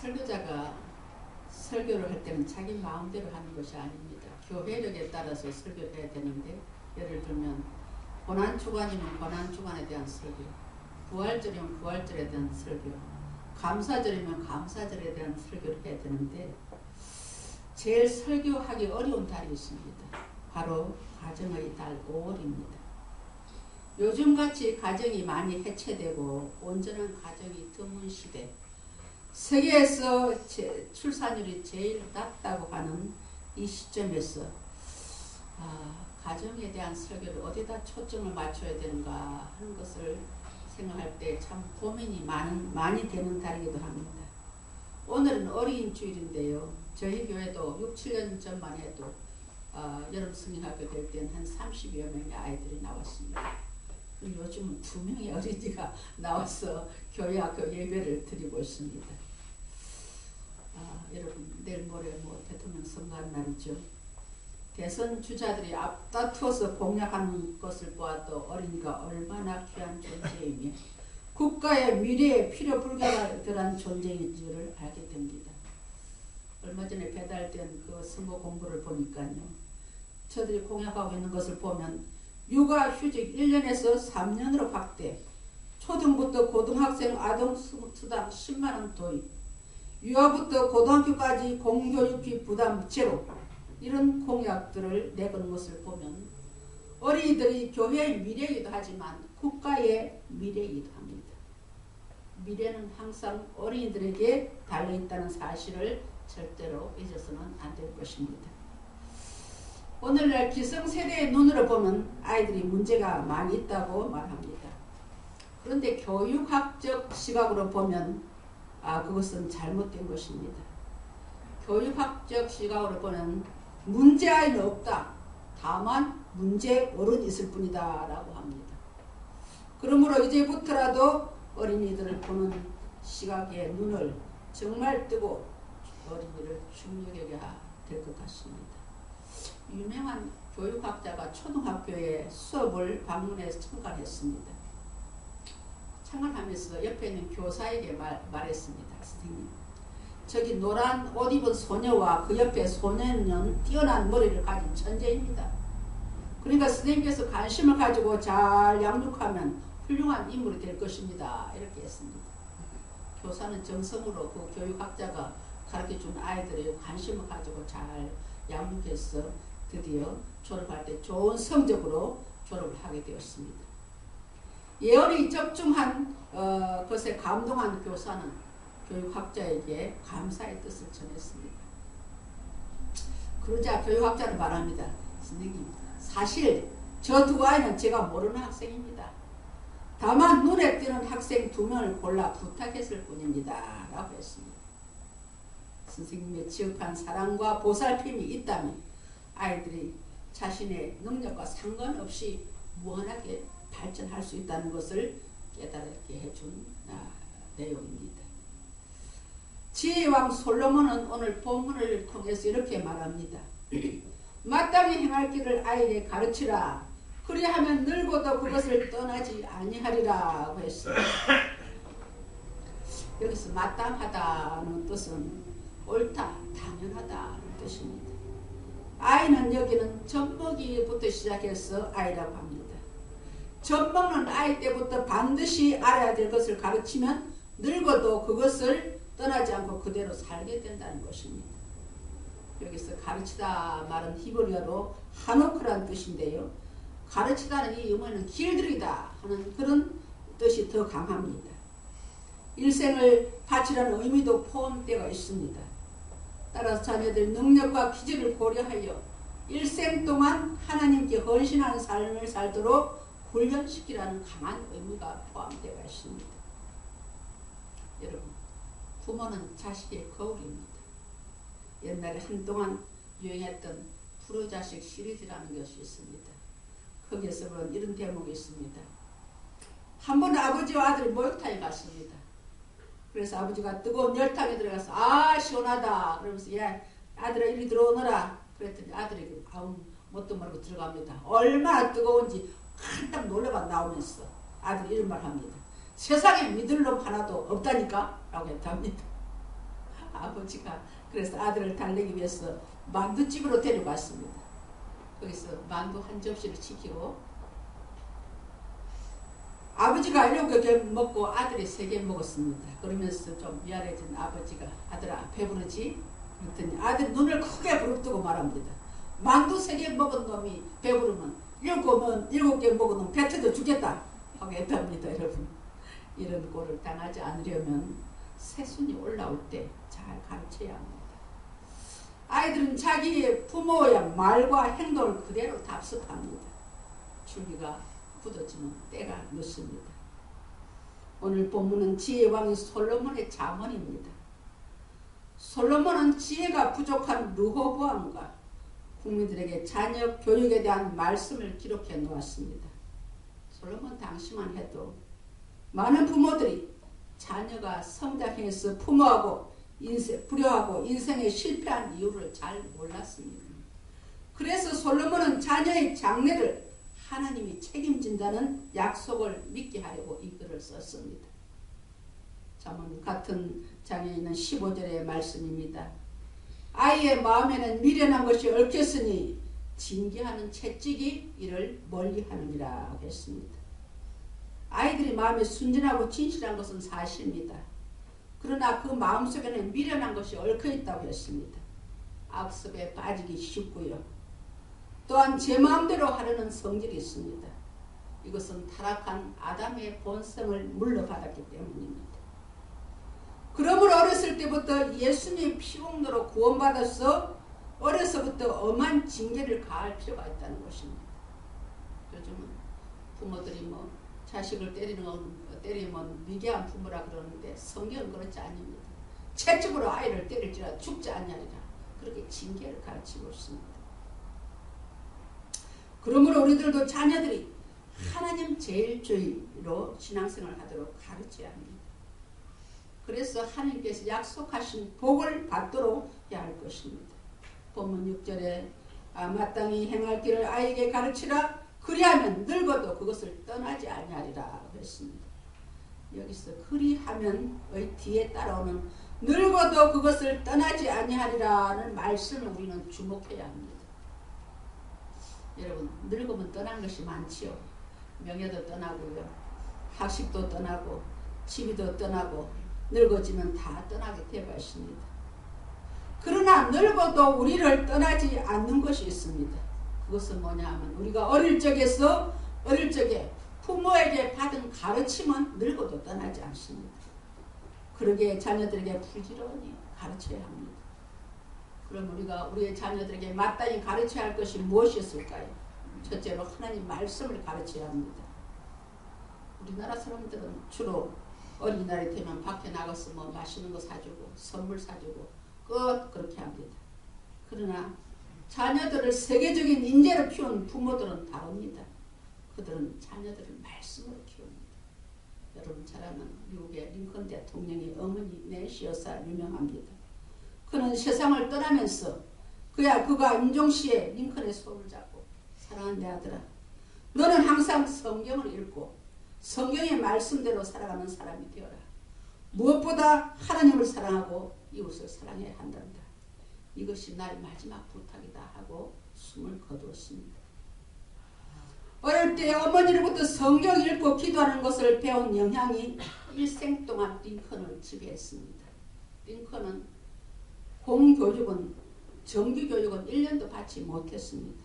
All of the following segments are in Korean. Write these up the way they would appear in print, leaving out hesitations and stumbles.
설교자가 설교를 할 때는 자기 마음대로 하는 것이 아닙니다. 교회력에 따라서 설교해야 되는데, 예를 들면 고난주간이면 고난주간에 대한 설교, 부활절이면 부활절에 대한 설교, 감사절이면 감사절에 대한 설교를 해야 되는데, 제일 설교하기 어려운 달이 있습니다. 바로 가정의 달 5월입니다. 요즘같이 가정이 많이 해체되고 온전한 가정이 드문 시대, 세계에서 출산율이 제일 낮다고 하는 이 시점에서 가정에 대한 설교를 어디다 초점을 맞춰야 되는가 하는 것을 생각할 때 참 고민이 많이 되는 달이기도 합니다. 오늘은 어린이 주일인데요. 저희 교회도 6, 7년 전만 해도 여름 승인학교 될 때는 한 30여 명의 아이들이 나왔습니다. 요즘은 2명의 어린이가 나와서 교회 앞 예배를 드리고 있습니다. 여러분, 내일 모레 대통령 선거하는 날이죠. 대선 주자들이 앞다투어서 공약하는 것을 보아도 어린이가 얼마나 귀한 존재이며 국가의 미래에 필요 불가결한 존재인 줄을 알게 됩니다. 얼마 전에 배달된 그 선거 공보를 보니까요, 저들이 공약하고 있는 것을 보면 육아휴직 1년에서 3년으로 확대, 초등부터 고등학생 아동수당 10만원 도입, 유아부터 고등학교까지 공교육비 부담 제로, 이런 공약들을 내건 것을 보면 어린이들이 교회의 미래이기도 하지만 국가의 미래이기도 합니다. 미래는 항상 어린이들에게 달려있다는 사실을 절대로 잊어서는 안 될 것입니다. 오늘날 기성세대의 눈으로 보면 아이들이 문제가 많이 있다고 말합니다. 그런데 교육학적 시각으로 보면 그것은 잘못된 것입니다. 교육학적 시각으로 보면 문제아이는 없다. 다만 문제 어른이 있을 뿐이다 라고 합니다. 그러므로 이제부터라도 어린이들을 보는 시각의 눈을 정말 뜨고 어린이를 중요하게 될 것 같습니다. 유명한 교육학자가 초등학교에 수업을 방문해서 참관했습니다. 참관하면서 옆에 있는 교사에게 말했습니다. 선생님, 저기 노란 옷 입은 소녀와 그 옆에 소녀는 뛰어난 머리를 가진 천재입니다. 그러니까 선생님께서 관심을 가지고 잘 양육하면 훌륭한 인물이 될 것입니다. 이렇게 했습니다. 교사는 정성으로 그 교육학자가 가르쳐준 아이들의 관심을 가지고 잘 양육해서 드디어 졸업할 때 좋은 성적으로 졸업을 하게 되었습니다. 예언이 적중한 것에 감동한 교사는 교육학자에게 감사의 뜻을 전했습니다. 그러자 교육학자는 말합니다. 선생님, 사실 저 두 아이는 제가 모르는 학생입니다. 다만 눈에 띄는 학생 2명을 골라 부탁했을 뿐입니다. 라고 했습니다. 선생님의 지극한 사랑과 보살핌이 있다면 아이들이 자신의 능력과 상관없이 무한하게 발전할 수 있다는 것을 깨달게 해준 내용입니다. 지혜왕 솔로몬은 오늘 본문을 통해서 이렇게 말합니다. 마땅히 행할 길을 아이에게 가르치라. 그리하면 늙어도 그것을 떠나지 아니하리라고 했습니다. 여기서 마땅하다는 뜻은 옳다, 당연하다는 뜻입니다. 아이는 여기는 젖먹이부터 시작해서 아이라고 합니다. 젖먹는 아이 때부터 반드시 알아야 될 것을 가르치면 늙어도 그것을 떠나지 않고 그대로 살게 된다는 것입니다. 여기서 가르치다 말은 히브리어로 하노크란 뜻인데요. 가르치다는 이 의미는 길들이다 하는 그런 뜻이 더 강합니다. 일생을 바치라는 의미도 포함되어 있습니다. 따라서 자녀들 능력과 기질을 고려하여 일생 동안 하나님께 헌신하는 삶을 살도록 훈련시키라는 강한 의미가 포함되어 있습니다. 여러분, 부모는 자식의 거울입니다. 옛날에 한동안 유행했던 프로자식 시리즈라는 것이 있습니다. 거기에서 보면 이런 대목이 있습니다. 한 번 아버지와 아들이 목욕탕에 갔습니다. 그래서 아버지가 뜨거운 열탕에 들어가서 시원하다 그러면서 야 아들아 이리 들어오너라 그랬더니 아들이 뭣도 모르고 들어갑니다. 얼마나 뜨거운지 한땀 놀래가 나오면서 아들이 이런 말 합니다. 세상에 믿을 놈 하나도 없다니까 라고 했답니다. 아버지가 그래서 아들을 달래기 위해서 만두집으로 데려갔습니다. 거기서 만두 한 접시를 시키고 아버지가 7개 먹고 아들이 3개 먹었습니다. 그러면서 좀 미안해진 아버지가 아들아 배부르지? 그랬더니 아들이 눈을 크게 부릅뜨고 말합니다. 만두 3개 먹은 놈이 배부르면 7개 먹은 놈 배 터져 죽겠다 하고 했답니다. 여러분, 이런 꼴을 당하지 않으려면 새순이 올라올 때 잘 가르쳐야 합니다. 아이들은 자기 부모의 말과 행동을 그대로 답습합니다. 줄기가 굳어지는 때가 늦습니다. 오늘 본문은 지혜의 왕인 솔로몬의 잠언입니다. 솔로몬은 지혜가 부족한 르호보암과 국민들에게 자녀 교육에 대한 말씀을 기록해 놓았습니다. 솔로몬 당시만 해도 많은 부모들이 자녀가 성장해서 부모하고 불효하고 인생에 실패한 이유를 잘 몰랐습니다. 그래서 솔로몬은 자녀의 장래를 하나님이 책임진다는 약속을 믿게 하려고 이 글을 썼습니다. 잠언 같은 장에 있는 15절의 말씀입니다. 아이의 마음에는 미련한 것이 얽혔으니 징계하는 채찍이 이를 멀리하느니라 했습니다. 아이들이 마음에 순진하고 진실한 것은 사실입니다. 그러나 그 마음속에는 미련한 것이 얽혀있다고 했습니다. 악습에 빠지기 쉽고요. 또한 제 마음대로 하려는 성질이 있습니다. 이것은 타락한 아담의 본성을 물려받았기 때문입니다. 그러므로 어렸을 때부터 예수님의 피공로로 구원받아서 어려서부터 엄한 징계를 가할 필요가 있다는 것입니다. 요즘은 부모들이 자식을 때리면 미개한 부모라 그러는데 성경은 그렇지 않습니다. 채찍으로 아이를 때릴지라 죽지 아니하리라. 그렇게 징계를 가르치고 있습니다. 그러므로 우리들도 자녀들이 하나님 제일주의로 신앙생활을 하도록 가르쳐야 합니다. 그래서 하나님께서 약속하신 복을 받도록 해야 할 것입니다. 본문 6절에 마땅히 행할 길을 아이에게 가르치라. 그리하면 늙어도 그것을 떠나지 아니하리라 했습니다. 여기서 그리하면의 뒤에 따라오는 늙어도 그것을 떠나지 아니하리라는 말씀을 우리는 주목해야 합니다. 여러분, 늙으면 떠난 것이 많지요. 명예도 떠나고요, 학식도 떠나고, 집이도 떠나고, 늙어지면 다 떠나게 되어 있습니다. 그러나 늙어도 우리를 떠나지 않는 것이 있습니다. 그것은 뭐냐 하면 우리가 어릴 적에 부모에게 받은 가르침은 늙어도 떠나지 않습니다. 그러기에 자녀들에게 부지런히 가르쳐야 합니다. 그럼 우리가 우리의 자녀들에게 마땅히 가르쳐야 할 것이 무엇이었을까요? 첫째로 하나님 말씀을 가르쳐야 합니다. 우리나라 사람들은 주로 어린이날이 되면 밖에 나가서 맛있는 거 사주고 선물 사주고 그렇게 합니다. 그러나 자녀들을 세계적인 인재로 키운 부모들은 다릅니다. 그들은 자녀들을 말씀으로 키웁니다. 여러분 잘 아는 미국의 링컨 대통령의 어머니 내시 여사 유명합니다. 그는 세상을 떠나면서 그가 임종시에 링컨의 손을 잡고 사랑하는 내 아들아, 너는 항상 성경을 읽고 성경의 말씀대로 살아가는 사람이 되어라. 무엇보다 하나님을 사랑하고 이웃을 사랑해야 한단다. 이것이 나의 마지막 부탁이다 하고 숨을 거두었습니다. 어릴 때 어머니로부터 성경 읽고 기도하는 것을 배운 영향이 일생 동안 링컨을 지배했습니다. 링컨은 공교육은 정규교육은 1년도 받지 못했습니다.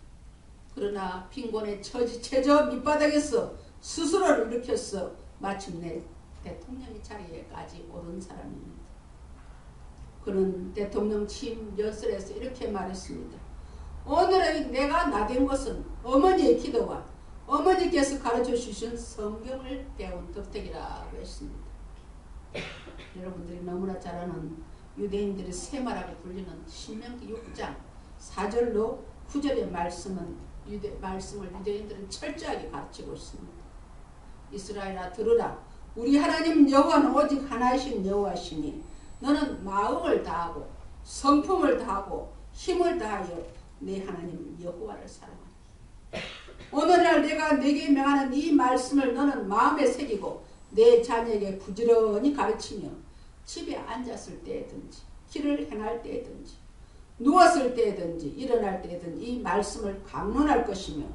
그러나 빈곤에 처져 밑바닥에서 스스로를 일으켜서 마침내 대통령의 자리에까지 오른 사람입니다. 그는 대통령 취임 연설에서 이렇게 말했습니다. 오늘의 내가 나된 것은 어머니의 기도와 어머니께서 가르쳐 주신 성경을 배운 덕택이라고 했습니다. 여러분들이 너무나 잘 아는 유대인들의 세마라고 불리는 신명기 6장 4절로 9절의 말씀을 유대인들은 철저하게 가르치고 있습니다. 이스라엘아 들으라. 우리 하나님 여호와는 오직 하나이신 여호와시니 너는 마음을 다하고 성품을 다하고 힘을 다하여 내 하나님 여호와를 사랑하라. 오늘날 내가 네게 명하는 이 말씀을 너는 마음에 새기고 내 자녀에게 부지런히 가르치며 집에 앉았을 때든지 길을 행할 때든지 누웠을 때든지 일어날 때든지 이 말씀을 강론할 것이며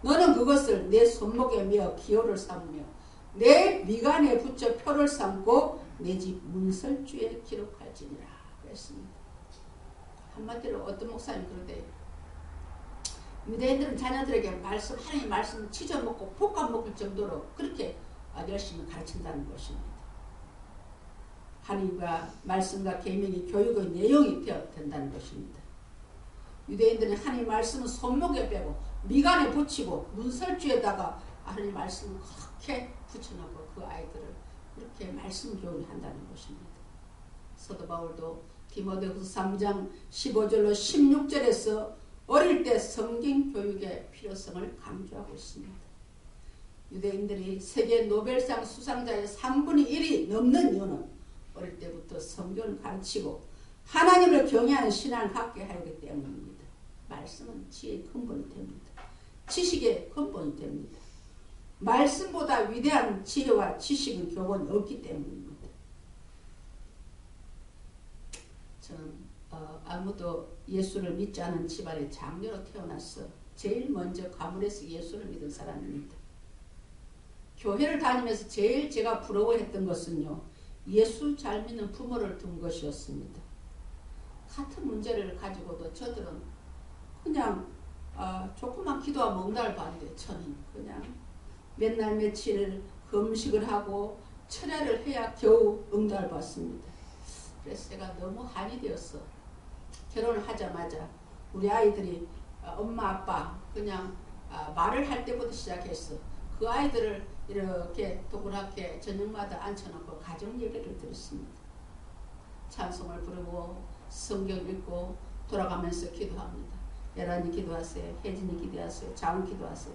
너는 그것을 내 손목에 메어 기호를 삼으며 내 미간에 붙여 표를 삼고 내 집 문설주에 기록할지니라 그랬습니다. 한마디로 어떤 목사님 그러대요. 유대인들은 자녀들에게 말씀, 하나님의 말씀을 찢어먹고 볶아 먹을 정도로 그렇게 열심히 가르친다는 것입니다. 하나님과 말씀과 계명이 교육의 내용이 되어야 된다는 것입니다. 유대인들은 하나님의 말씀은 손목에 빼고 미간에 붙이고 문설주에다가 하나님의 말씀을 그렇게 붙여놓고 그 아이들을 그렇게 말씀 교육을 한다는 것입니다. 사도 바울도 디모데후서 3장 15절로 16절에서 어릴 때 성경 교육의 필요성을 강조하고 있습니다. 유대인들이 세계 노벨상 수상자의 3분의 1이 넘는 이유는 어릴 때부터 성경을 가르치고 하나님을 경외하는 신앙을 갖게 하기 때문입니다. 말씀은 지혜의 근본이 됩니다. 지식의 근본이 됩니다. 말씀보다 위대한 지혜와 지식은 교본이 없기 때문입니다. 저는 아무도 예수를 믿지 않은 집안의 장녀로 태어났어 제일 먼저 가문에서 예수를 믿은 사람입니다. 교회를 다니면서 제일 제가 부러워했던 것은요. 예수 잘 믿는 부모를 둔 것이었습니다. 같은 문제를 가지고도 저들은 그냥 조금만 기도하면 응답을 받는데 저는 그냥 맨날 며칠 금식을 하고 철야를 해야 겨우 응답을 받습니다. 그래서 제가 너무 한이 되었어. 결혼을 하자마자 우리 아이들이 엄마 아빠 그냥 말을 할 때부터 시작했어. 그 아이들을 이렇게 동그랗게 저녁마다 앉혀놓고 가정 예배를 드렸습니다. 찬송을 부르고 성경 읽고 돌아가면서 기도합니다. 예란이 기도하세요. 혜진이 기도하세요. 장은 기도하세요.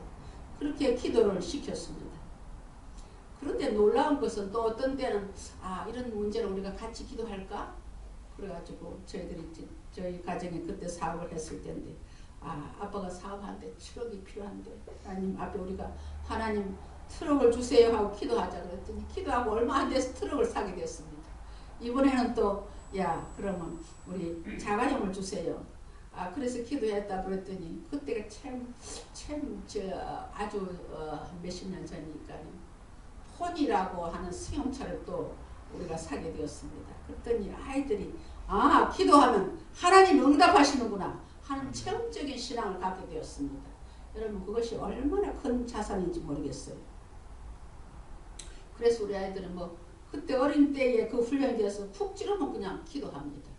그렇게 기도를 시켰습니다. 그런데 놀라운 것은 또 어떤 때는 이런 문제를 우리가 같이 기도할까? 그래가지고 저희 가정에 그때 사업을 했을 때인데 아빠가 사업하는데 트럭이 필요한데 하나님 앞에 우리가 하나님 트럭을 주세요 하고 기도하자 그랬더니 기도하고 얼마 안 돼서 트럭을 사게 됐습니다. 이번에는 또 그러면 우리 자가용을 주세요. 그래서 기도했다 그랬더니 그때가 아주 몇십 년 전이니까요. 폰이라고 하는 승용차를 또 우리가 사게 되었습니다. 그랬더니 아이들이 기도하면 하나님 응답하시는구나 하는 체험적인 신앙을 갖게 되었습니다. 여러분 그것이 얼마나 큰 자산인지 모르겠어요. 그래서 우리 아이들은 그때 어린 때에 그 훈련이 되어서 푹 찌르면 그냥 기도합니다.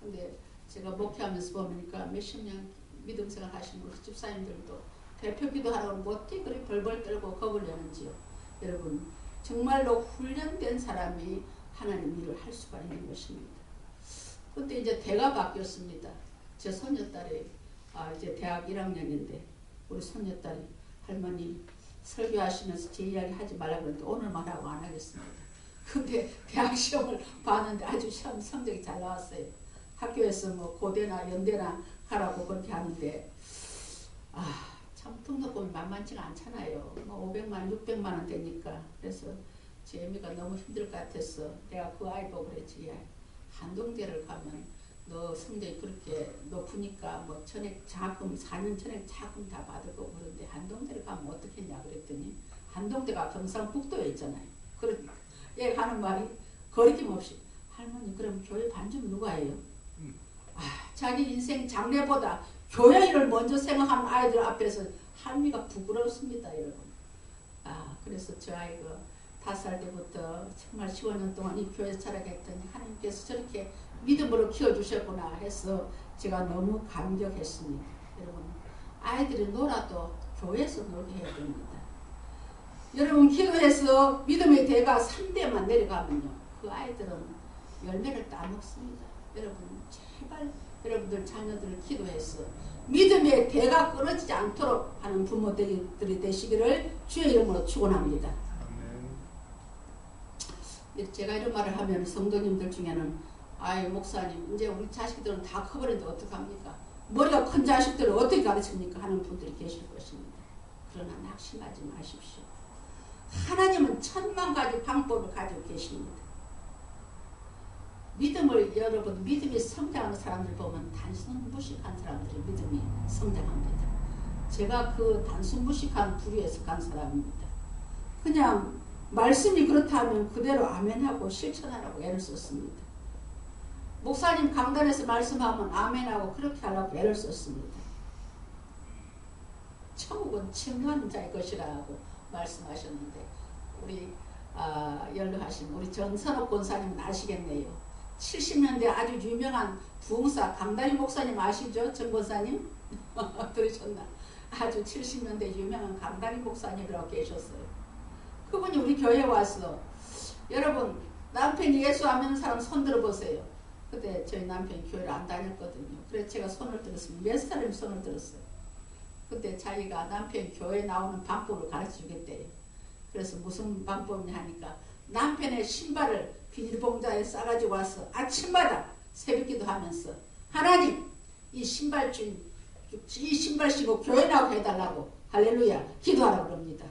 근데 제가 목회하면서 보니까 몇십 년 믿음 생활 하시는 우리 집사님들도 대표 기도하라고 어떻게 그리 벌벌 떨고 겁을 내는지요. 여러분 정말로 훈련된 사람이 하나님 일을 할 수가 있는 것입니다. 그때 이제 대가 바뀌었습니다. 제 손녀딸이 이제 대학 1학년인데 우리 손녀딸이 할머니 설교하시면서 제 이야기 하지 말라고 그랬는데 오늘만 하고 안 하겠습니다. 근데 대학 시험을 봤는데 아주 시험 성적이 잘 나왔어요. 학교에서 고대나 연대나 하라고 그렇게 하는데 참 등록금이 만만치가 않잖아요. 500만 600만 원 되니까. 그래서 제 애미가 너무 힘들 것 같아서 내가 그 아이 보고 그랬지. 한동대를 가면 너 성적이 그렇게 높으니까 전액 장학금 4년 전액 장학금 다 받을 거고 그런데 한동대를 가면 어떻겠냐 그랬더니 한동대가 경상북도에 있잖아요. 그러니까 얘가 하는 말이 거리낌 없이 할머니 그럼 교회 반죽 누가 해요? 자기 인생 장래보다 교회 일을 먼저 생각하는 아이들 앞에서 할미가 부끄럽습니다 여러분. 그래서 저 아이가 5살 때부터 정말 15년 동안 이 교회에서 자라겠더니 하나님께서 저렇게 믿음으로 키워주셨구나 해서 제가 너무 감격했습니다. 여러분 아이들이 놀아도 교회에서 놀게 해야 됩니다. 여러분 기도해서 믿음의 대가 3대만 내려가면요 그 아이들은 열매를 따먹습니다. 여러분 제발 여러분들 자녀들을 기도해서 믿음의 대가 끊어지지 않도록 하는 부모들이 되시기를 주의 이름으로 축원합니다. 제가 이런 말을 하면 성도님들 중에는 목사님 이제 우리 자식들은 다 커버렸는데 어떡합니까? 머리가 큰 자식들을 어떻게 가르칩니까? 하는 분들이 계실 것입니다. 그러나 낙심하지 마십시오. 하나님은 1000만 가지 방법을 가지고 계십니다. 믿음을 여러분 믿음이 성장하는 사람들 보면 단순 무식한 사람들이 믿음이 성장합니다. 제가 그 단순 무식한 부류에 속한 사람입니다. 그냥 말씀이 그렇다면 그대로 아멘하고 실천하라고 애를 썼습니다. 목사님 강단에서 말씀하면 아멘하고 그렇게 하려고 애를 썼습니다. 천국은 침노하는 자의 것이라고 말씀하셨는데 우리 연로하신 우리 전선옥 권사님은 아시겠네요. 70년대 아주 유명한 부흥사 강다리 목사님 아시죠? 전 권사님? 들으셨나? 아주 70년대 유명한 강다리 목사님이라고 계셨어요. 그분이 우리 교회에 와서 여러분 남편이 예수 안 믿는 사람 손 들어보세요. 그때 저희 남편이 교회를 안 다녔거든요. 그래서 제가 손을 들었습니다. 몇 사람이 손을 들었어요. 그때 자기가 남편 교회에 나오는 방법을 가르쳐주겠대요. 그래서 무슨 방법이냐 하니까 남편의 신발을 비닐봉다에 싸가지고 와서 아침마다 새벽기도 하면서 하나님 이 신발 신고 교회 나오게 해달라고 할렐루야 기도하라고 그럽니다.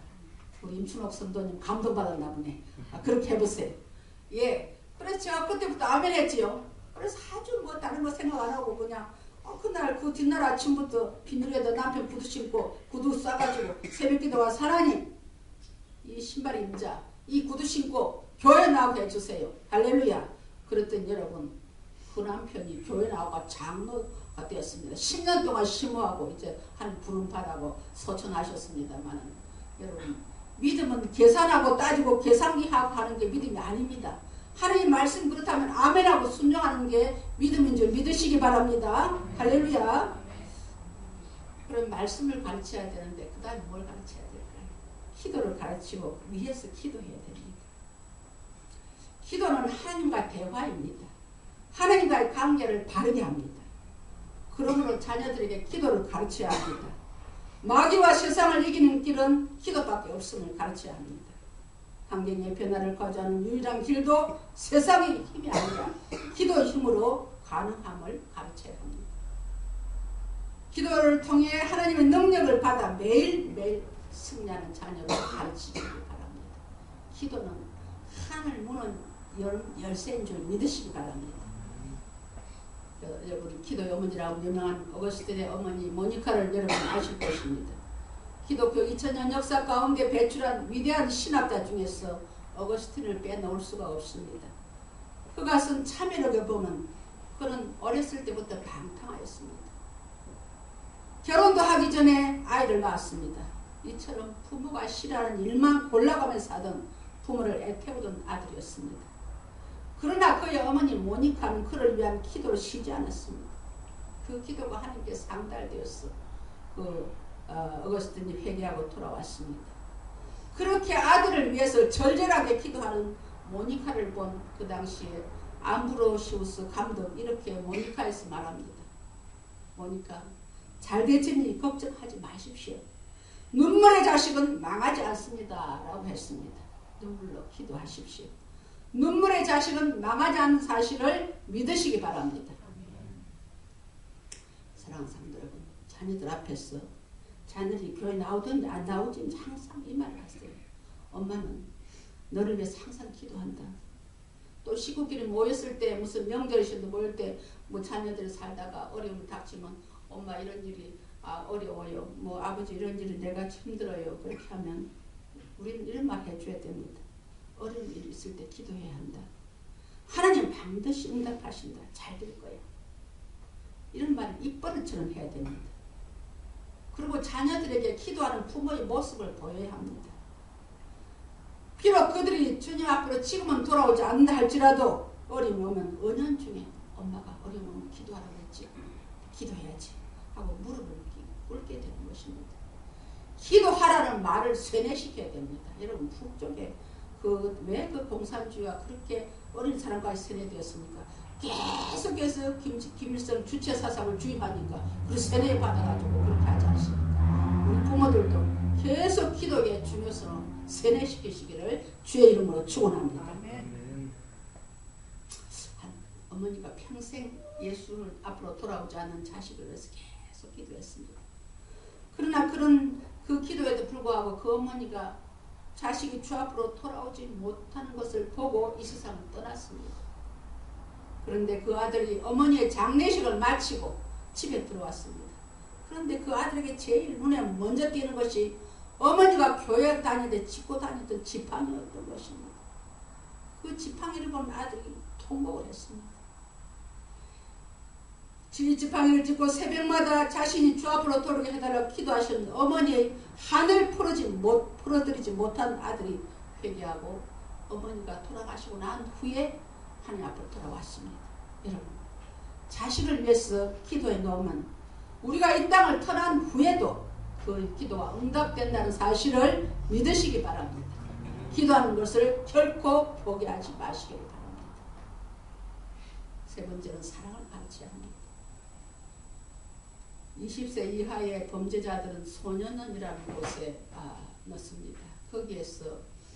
우리 임춘옥 성도님 감동받았나 보네. 그렇게 해보세요. 예, 그래서 제가 그때부터 아멘 했지요. 그래서 아주 뭐 다른 거 생각 안 하고 그냥 그날 그 뒷날 아침부터 비닐에다 남편 구두 신고 구두 싸가지고 새벽기도 와서 하나님 이 신발 임자 이 구두 신고 교회 나오게 해주세요. 할렐루야. 그랬더니 여러분 그 남편이 교회 나오고 장로가 되었습니다. 10년 동안 심호하고 이제 한 부름받아고 소천하셨습니다만 여러분 믿음은 계산하고 따지고 계산기하고 하는 게 믿음이 아닙니다. 하나님 말씀 그렇다면 아멘하고 순종하는 게 믿음인 줄 믿으시기 바랍니다. 할렐루야. 그럼 말씀을 가르쳐야 되는데 그 다음에 뭘 가르쳐야 될까요? 기도를 가르치고 위에서 기도해야 됩니다. 기도는 하나님과 대화입니다. 하나님과의 관계를 바르게 합니다. 그러므로 자녀들에게 기도를 가르쳐야 합니다. 마귀와 세상을 이기는 길은 기도밖에 없음을 가르쳐야 합니다. 환경의 변화를 거주하는 유일한 길도 세상의 힘이 아니라 기도의 힘으로 가능함을 가르쳐야 합니다. 기도를 통해 하나님의 능력을 받아 매일매일 승리하는 자녀를 가르치시기 바랍니다. 기도는 하늘 문은 열쇠인 줄 믿으시기 바랍니다. 여러분 기도의 어머니라고 유명한 어거스틴의 어머니 모니카를 여러분 아실 것입니다. 기독교 2000년 역사 가운데 배출한 위대한 신학자 중에서 어거스틴을 빼놓을 수가 없습니다. 그가 쓴 참회록에 보면 그는 어렸을 때부터 방탕하였습니다. 결혼도 하기 전에 아이를 낳았습니다. 이처럼 부모가 싫어하는 일만 골라가면서 하던 부모를 애태우던 아들이었습니다. 그러나 그의 어머니 모니카는 그를 위한 기도를 쉬지 않았습니다. 그 기도가 하나님께 상달되었어. 어거스틴이 회개하고 돌아왔습니다. 그렇게 아들을 위해서 절절하게 기도하는 모니카를 본 그 당시에 암브로시우스 감독 이렇게 모니카에서 말합니다. 모니카 잘 되지니 걱정하지 마십시오. 눈물의 자식은 망하지 않습니다. 라고 했습니다. 눈물로 기도하십시오. 눈물의 자식은 망하지 않는 사실을 믿으시기 바랍니다. 사랑하는 사람들 여러분, 자녀들 앞에서 자녀들이 교회 나오든지 안 나오든지 항상 이 말을 하세요. 엄마는 너를 위해서 항상 기도한다. 또 식구끼리 모였을 때 무슨 명절이신도 모일 때 뭐 자녀들 살다가 어려움을 닥치면 엄마 이런 일이 어려워요. 뭐 아버지 이런 일이 내가 힘들어요. 그렇게 하면 우리는 이런 말 해줘야 됩니다. 어려운 일이 있을 때 기도해야 한다. 하나님 반드시 응답하신다. 잘 될 거야. 이런 말을 입버릇처럼 해야 됩니다. 그리고 자녀들에게 기도하는 부모의 모습을 보여야 합니다. 비록 그들이 주님 앞으로 지금은 돌아오지 않는다 할지라도 어려움 오면 은연중에 엄마가 어려움 오면 기도하라고 했지. 기도해야지 하고 무릎을 꿇게 되는 것입니다. 기도하라는 말을 세뇌시켜야 됩니다. 여러분 북쪽에 왜 그 공산주의가 그렇게 어린 사람까지 세뇌되었습니까? 계속해서 김일성 주체 사상을 주입하니까 그 세뇌 받아가지고 그렇게 하지 않습니까? 우리 부모들도 계속 기도의 중요성을 세뇌시키시기를 주의 이름으로 축원합니다. 어머니가 평생 예수를 앞으로 돌아오지 않는 자식을 위해서 계속 기도했습니다. 그러나 그 기도에도 불구하고 그 어머니가 자식이 주 앞으로 돌아오지 못하는 것을 보고 이 세상을 떠났습니다. 그런데 그 아들이 어머니의 장례식을 마치고 집에 들어왔습니다. 그런데 그 아들에게 제일 눈에 먼저 띄는 것이 어머니가 교회 다니듯 짚고 다니던 지팡이였던 것입니다. 그 지팡이를 본 아들이 통곡을 했습니다. 지팡이를 짚고 새벽마다 자신이 주 앞으로 돌게 해달라고 기도하셨는데 어머니의 한을 풀어드리지 못한 아들이 회개하고 어머니가 돌아가시고 난 후에 하나님 앞으로 돌아왔습니다. 여러분, 자식을 위해서 기도해 놓으면 우리가 이 땅을 떠난 후에도 그 기도가 응답된다는 사실을 믿으시기 바랍니다. 기도하는 것을 결코 포기하지 마시기 바랍니다. 세 번째는 사랑을 가르쳐야 합니다. 20세 이하의 범죄자들은 소년원이라는 곳에 넣습니다. 거기에서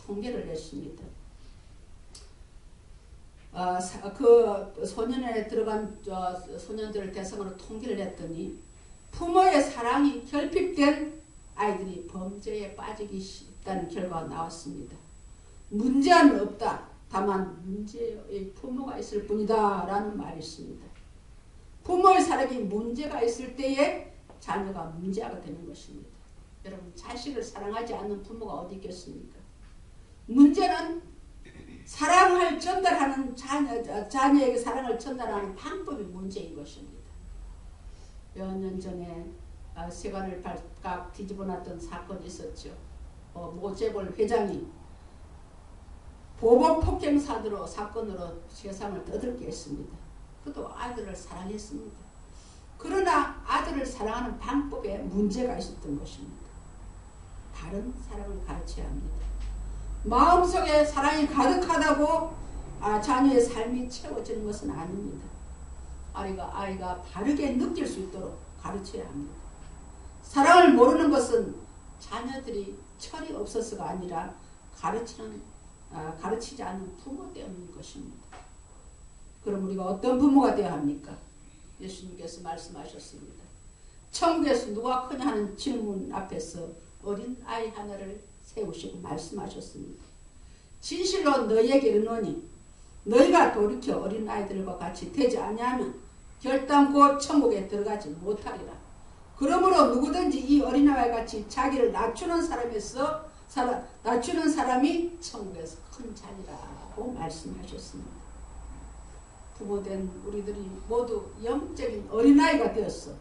통계를 냈습니다. 그 소년원에 들어간 소년들을 대상으로 통계를 냈더니 부모의 사랑이 결핍된 아이들이 범죄에 빠지기 쉽다는 결과가 나왔습니다. 문제는 없다. 다만 문제의 부모가 있을 뿐이다 라는 말이 있습니다. 부모의 사랑이 문제가 있을 때에 자녀가 문제가 되는 것입니다. 여러분, 자식을 사랑하지 않는 부모가 어디 있겠습니까? 문제는 사랑을 전달하는 자녀에게 사랑을 전달하는 방법이 문제인 것입니다. 몇 년 전에 세관을 발칵 뒤집어놨던 사건이 있었죠. 모재벌 회장이 보복폭행 사건으로 세상을 떠들게 했습니다. 그도 아들을 사랑했습니다. 그러나 아들을 사랑하는 방법에 문제가 있었던 것입니다. 다른 사랑을 가르쳐야 합니다. 마음속에 사랑이 가득하다고 자녀의 삶이 채워지는 것은 아닙니다. 아이가 바르게 느낄 수 있도록 가르쳐야 합니다. 사랑을 모르는 것은 자녀들이 철이 없어서가 아니라 가르치지 않는 부모 때문인 것입니다. 그럼 우리가 어떤 부모가 되어야 합니까? 예수님께서 말씀하셨습니다. 천국에서 누가 크냐 하는 질문 앞에서 어린 아이 하나를 세우시고 말씀하셨습니다. 진실로 너희에게 이르노니 너희가 돌이켜 어린 아이들과 같이 되지 아니하면 결단코 천국에 들어가지 못하리라. 그러므로 누구든지 이 어린아이와 같이 자기를 낮추는 사람이 천국에서 큰 자리라고 말씀하셨습니다. 부모된 우리들이 모두 영적인 어린아이가 되었어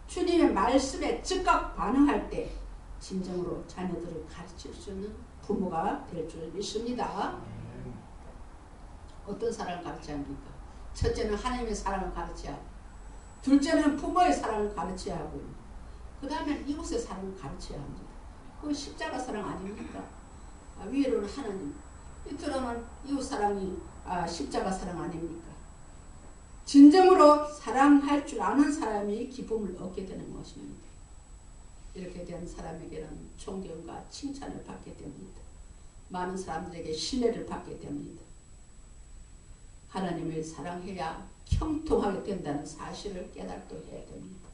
주님의 말씀에 즉각 반응할 때 진정으로 자녀들을 가르칠 수 있는 부모가 될 줄 믿습니다. 어떤 사랑을 가르쳐야 합니까? 첫째는 하나님의 사랑을 가르쳐야 하고, 둘째는 부모의 사랑을 가르쳐야 하고요. 그 다음에 이웃의 사랑을 가르쳐야 합니다. 그건 십자가 사랑 아닙니까? 위로는 하나님, 밑으로는 이웃 사랑이 십자가 사랑 아닙니까? 진정으로 사랑할 줄 아는 사람이 기쁨을 얻게 되는 것입니다. 이렇게 된 사람에게는 존경과 칭찬을 받게 됩니다. 많은 사람들에게 신뢰를 받게 됩니다. 하나님을 사랑해야 형통하게 된다는 사실을 깨닫게 해야 됩니다.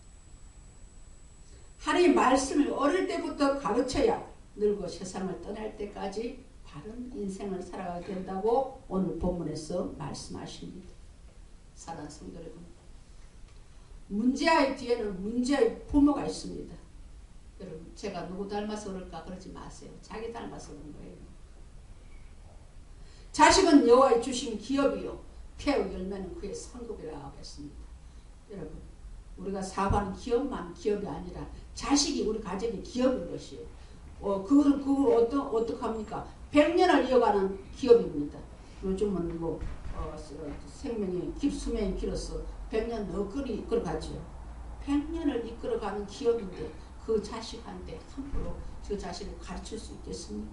하나님 말씀을 어릴 때부터 가르쳐야 늙어 세상을 떠날 때까지 바른 인생을 살아가게 된다고 오늘 본문에서 말씀하십니다. 사랑하는 성도 여러분, 문제아이 뒤에는 문제아이 부모가 있습니다. 여러분, 제가 누구 닮아서 그럴까 그러지 마세요. 자기 닮아서 그런 거예요. 자식은 여호와의 주신 기업이요 폐의 열매는 그의 상급이라고 했습니다. 여러분, 우리가 사고하는 기업만 기업이 아니라 자식이 우리 가정의 기업인 것이에요. 그걸 어떻게 합니까? 100년을 이어가는 기업입니다. 요즘은 생명이 수명이 길어서 100년 더 이끌어가죠. 100년을 이끌어가는 기업인데 그 자식한테 함부로 그 자식을 가르칠 수 있겠습니까?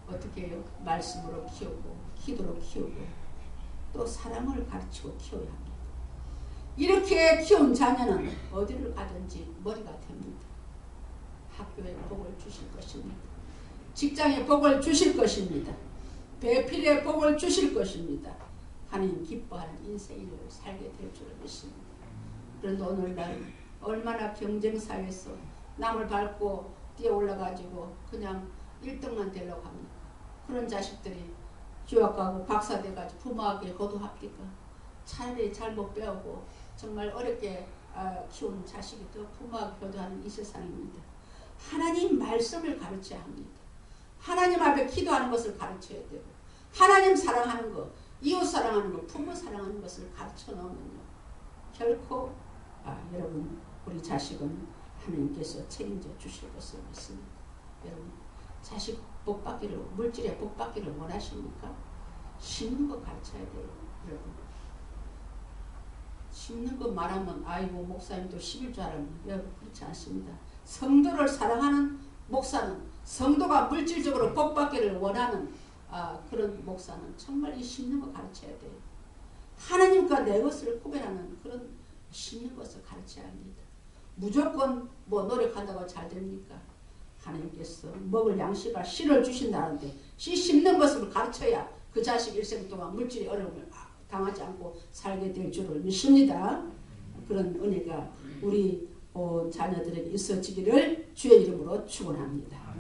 어떻게 해요? 말씀으로 키우고 기도로 키우고 또 사랑을 가르치고 키워야 합니다. 이렇게 키운 자녀는 어디를 가든지 머리가 됩니다. 학교에 복을 주실 것입니다. 직장에 복을 주실 것입니다. 배필에 복을 주실 것입니다. 하나님 기뻐하는 인생을 살게 될 줄 믿습니다. 그런데 오늘날 얼마나 경쟁사회에서 남을 밟고 뛰어 올라가지고 그냥 1등만 되려고 합니다. 그런 자식들이 교학 가고 박사 돼가지고 부모에게 거두합니까? 차라리 잘못 배우고 정말 어렵게 키우는 자식이 더 부모에게 거두하는 이 세상입니다. 하나님 말씀을 가르쳐야 합니다. 하나님 앞에 기도하는 것을 가르쳐야 되고 하나님 사랑하는 것, 이웃 사랑하는 것, 부모 사랑하는 것을 가르쳐 놓으면요 결코 여러분 우리 자식은 하나님께서 책임져 주실 것을 믿습니다. 여러분 자식 복받기를 물질에 복받기를 원하십니까? 심는 거 가르쳐야 돼요. 여러분 심는 거 말하면 아이고 목사님도 11줄 알았는데 여러분 그렇지 않습니다. 성도를 사랑하는 목사는 성도가 물질적으로 복받기를 원하는 그런 목사는 정말 이 심는 거 가르쳐야 돼요. 하나님과 내 것을 구별하는 그런 심는 것을 가르쳐야 합니다. 무조건 뭐 노력한다고 잘 됩니까? 하나님께서 먹을 양식과 씨를 주신다는데 씨 심는 것을 가르쳐야 그 자식 일생 동안 물질의 어려움을 당하지 않고 살게 될 줄을 믿습니다. 그런 은혜가 우리 자녀들에게 있어지기를 주의 이름으로 축원합니다.